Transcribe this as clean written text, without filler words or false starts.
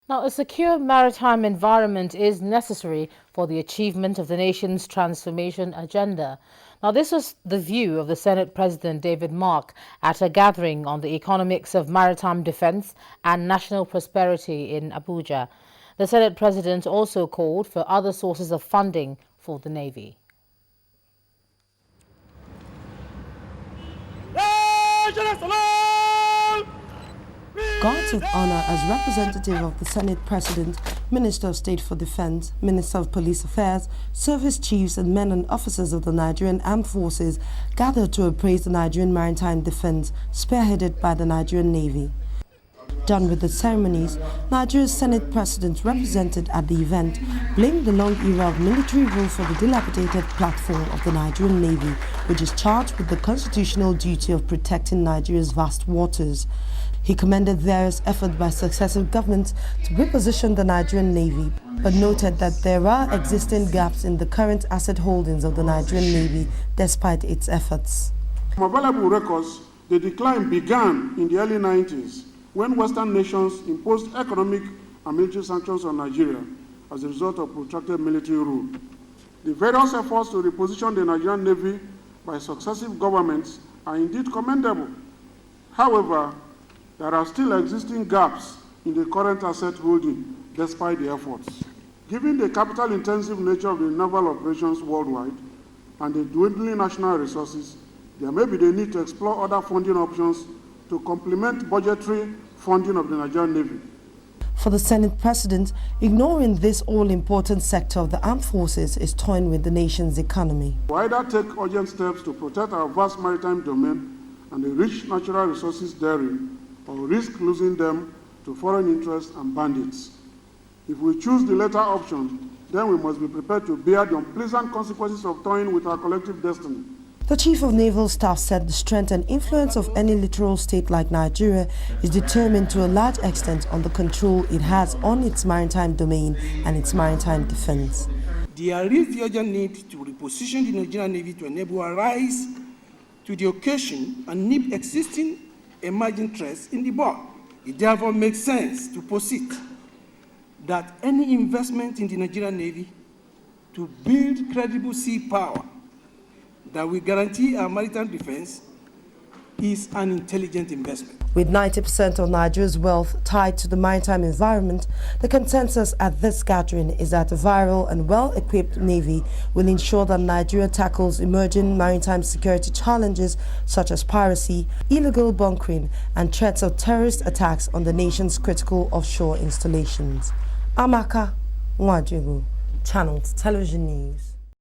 Now, a secure maritime environment is necessary for the achievement of the nation's transformation agenda. Now, this was the view of the Senate President David Mark at a gathering on the economics of maritime defense and national prosperity in Abuja. The Senate President also called for other sources of funding for the Navy. Guards of honor as representative of the Senate President, Minister of State for Defense, Minister of Police Affairs, service chiefs and men and officers of the Nigerian Armed Forces gathered to appraise the Nigerian maritime defense, spearheaded by the Nigerian Navy. Done with the ceremonies, Nigeria's Senate President, represented at the event, blamed the long era of military rule for the dilapidated platform of the Nigerian Navy, which is charged with the constitutional duty of protecting Nigeria's vast waters. He commended various efforts by successive governments to reposition the Nigerian Navy, but noted that there are existing gaps in the current asset holdings of the Nigerian Navy despite its efforts. From available records, the decline began in the early 90s when Western nations imposed economic and military sanctions on Nigeria as a result of protracted military rule. The various efforts to reposition the Nigerian Navy by successive governments are indeed commendable. However, there are still existing gaps in the current asset holding despite the efforts. Given the capital-intensive nature of the naval operations worldwide and the dwindling national resources, there may be the need to explore other funding options to complement budgetary funding of the Nigerian Navy. For the Senate President, ignoring this all-important sector of the armed forces is toying with the nation's economy. We either take urgent steps to protect our vast maritime domain and the rich natural resources therein, or risk losing them to foreign interests and bandits. If we choose the latter option, then we must be prepared to bear the unpleasant consequences of toying with our collective destiny. The Chief of Naval Staff said the strength and influence of any littoral state like Nigeria is determined to a large extent on the control it has on its maritime domain and its maritime defense. There is the urgent need to reposition the Nigerian Navy to enable a rise to the occasion and nip existing emerging threats in the bud. It therefore makes sense to posit that any investment in the Nigerian Navy to build credible sea power that will guarantee our maritime defense is an intelligent investment. With 90% of Nigeria's wealth tied to the maritime environment, the consensus at this gathering is that a virile and well-equipped Navy will ensure that Nigeria tackles emerging maritime security challenges such as piracy, illegal bunkering, and threats of terrorist attacks on the nation's critical offshore installations. Amaka Nwajugu, Channels Television News.